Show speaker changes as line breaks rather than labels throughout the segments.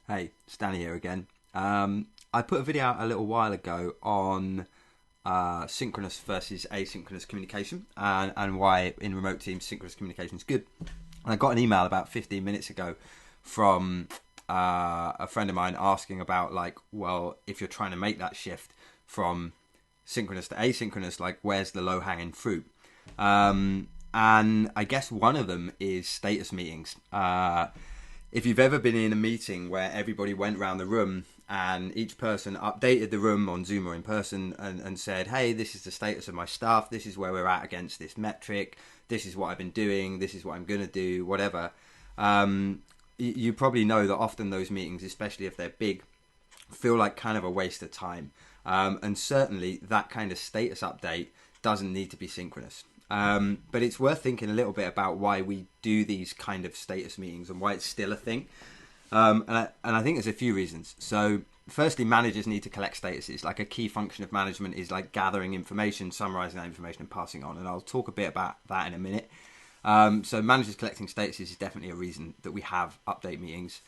Hey, Stanley here again. I put a video out a little while ago on synchronous versus asynchronous communication and why in remote teams synchronous communication is good. And I got an email about 15 minutes ago from a friend of mine asking about, like, well, if you're trying to make that shift from synchronous to asynchronous, like, where's the low-hanging fruit? And I guess one of them is status meetings. If you've ever been in a meeting where everybody went around the room and each person updated the room on Zoom or in person and said, hey, this is the status of my stuff, this is where we're at against this metric, this is what I've been doing, this is what I'm going to do, whatever. You probably know that often those meetings, especially if they're big, feel like kind of a waste of time. And certainly that kind of status update doesn't need to be synchronous. But it's worth thinking a little bit about why we do these kind of status meetings and why it's still a thing. And I think there's a few reasons. So firstly, managers need to collect statuses. Like, a key function of management is like gathering information, summarizing that information and passing on. And I'll talk a bit about that in a minute. So managers collecting statuses is definitely a reason that we have update meetings.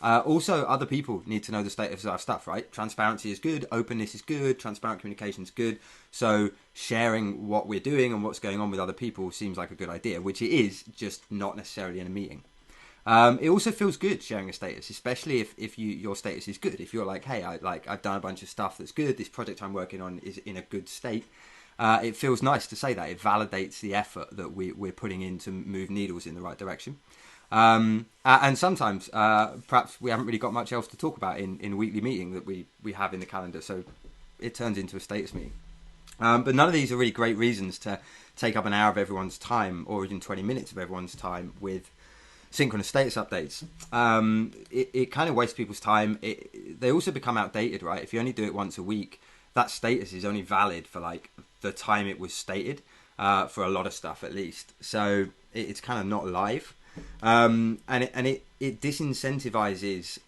Also, other people need to know the status of our stuff, right? Transparency is good, openness is good, transparent communication is good. So sharing what we're doing and what's going on with other people seems like a good idea, which it is, just not necessarily in a meeting. It also feels good sharing a status, especially if your status is good. If you're like, hey, I've done a bunch of stuff that's good, this project I'm working on is in a good state. It feels nice to say that. It validates the effort that we're putting in to move needles in the right direction. And sometimes perhaps we haven't really got much else to talk about in a weekly meeting that we have in the calendar, so it turns into a status meeting. But none of these are really great reasons to take up an hour of everyone's time or even 20 minutes of everyone's time with synchronous status updates. It kind of wastes people's time. They also become outdated, right? If you only do it once a week, that status is only valid for like the time it was stated, for a lot of stuff at least. So it's kind of not live. And it disincentivizes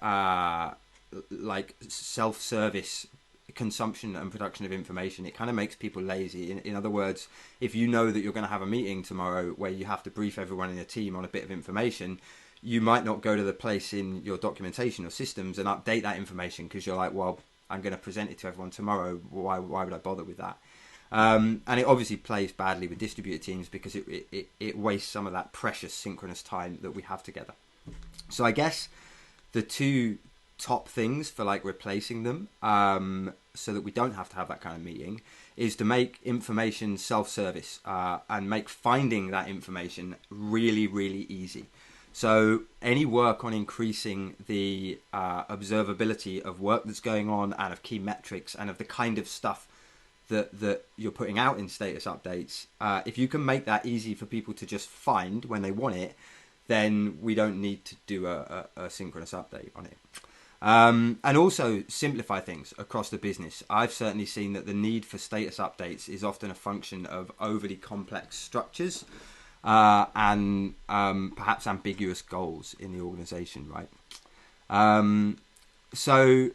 like self-service consumption and production of information. It kind of makes people lazy. In other words, if you know that you're going to have a meeting tomorrow where you have to brief everyone in a team on a bit of information, you might not go to the place in your documentation or systems and update that information because you're like, well, I'm going to present it to everyone tomorrow. Why would I bother with that? And it obviously plays badly with distributed teams because it wastes some of that precious synchronous time that we have together. So I guess the two top things for like replacing them, so that we don't have to have that kind of meeting, is to make information self-service and make finding that information really, really easy. So any work on increasing the observability of work that's going on and of key metrics and of the kind of stuff that you're putting out in status updates, if you can make that easy for people to just find when they want it, then we don't need to do a synchronous update on it. And also simplify things across the business. I've certainly seen that the need for status updates is often a function of overly complex structures and perhaps ambiguous goals in the organization, right? So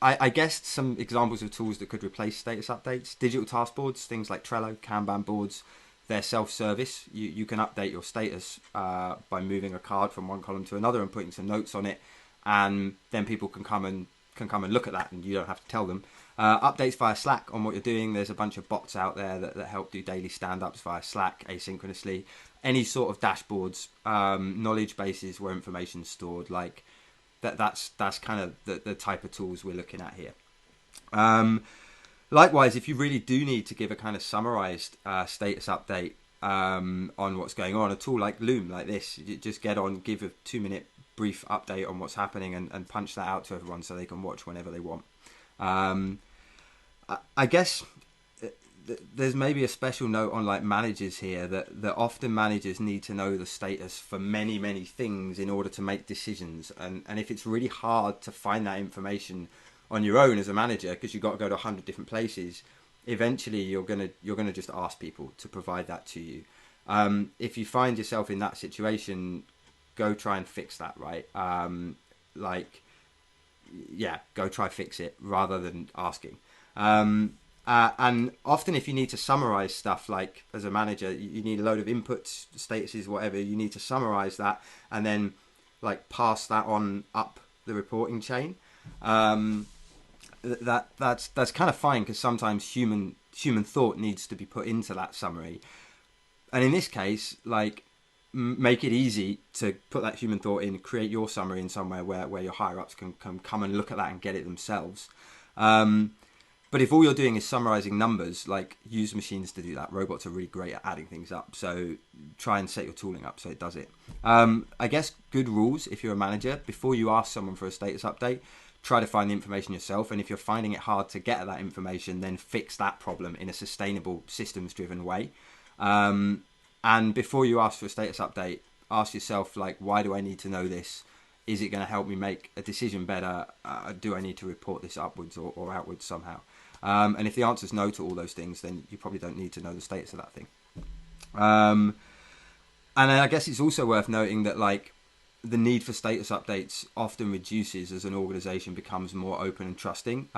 I guess some examples of tools that could replace status updates: digital task boards, things like Trello, Kanban boards. They're self-service. You can update your status by moving a card from one column to another and putting some notes on it, and then people can come and look at that, and you don't have to tell them. Updates via Slack on what you're doing. There's a bunch of bots out there that help do daily stand-ups via Slack asynchronously. Any sort of dashboards, knowledge bases where information's stored, like that's kind of the type of tools we're looking at here. Likewise, if you really do need to give a kind of summarized status update on what's going on, a tool like Loom, like this, you just get on, give a 2-minute brief update on what's happening and punch that out to everyone so they can watch whenever they want. I guess there's maybe a special note on like managers here that often managers need to know the status for many, many things in order to make decisions. And if it's really hard to find that information on your own as a manager because you've got to go to 100 different places, eventually you're gonna just ask people to provide that to you. If you find yourself in that situation, go try and fix that, right? Go try fix it rather than asking. And often if you need to summarize stuff, like as a manager, you need a load of inputs, statuses, whatever, you need to summarize that and then like pass that on up the reporting chain. That's kind of fine because sometimes human thought needs to be put into that summary, and in this case, like, make it easy to put that human thought in, create your summary in somewhere where your higher ups can come and look at that and get it themselves. But if all you're doing is summarizing numbers, like, use machines to do that. Robots are really great at adding things up, so try and set your tooling up so it does it. I guess good rules if you're a manager: before you ask someone for a status update, try to find the information yourself, and if you're finding it hard to get at that information, then fix that problem in a sustainable, systems-driven way. And before you ask for a status update, ask yourself, like, why do I need to know this? Is it going to help me make a decision better? Do I need to report this upwards or outwards somehow? And if the answer is no to all those things, then you probably don't need to know the status of that thing. And I guess it's also worth noting that, like, the need for status updates often reduces as an organization becomes more open and trusting,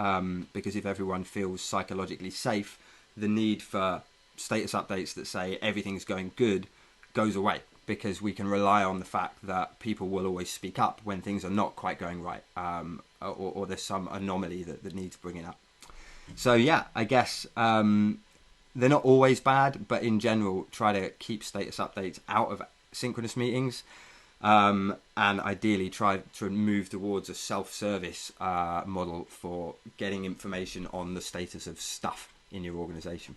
because if everyone feels psychologically safe, the need for status updates that say everything's going good goes away, because we can rely on the fact that people will always speak up when things are not quite going right, or there's some anomaly that needs bringing up. So yeah, I guess they're not always bad, but in general, try to keep status updates out of synchronous meetings, and ideally try to move towards a self-service model for getting information on the status of stuff in your organization.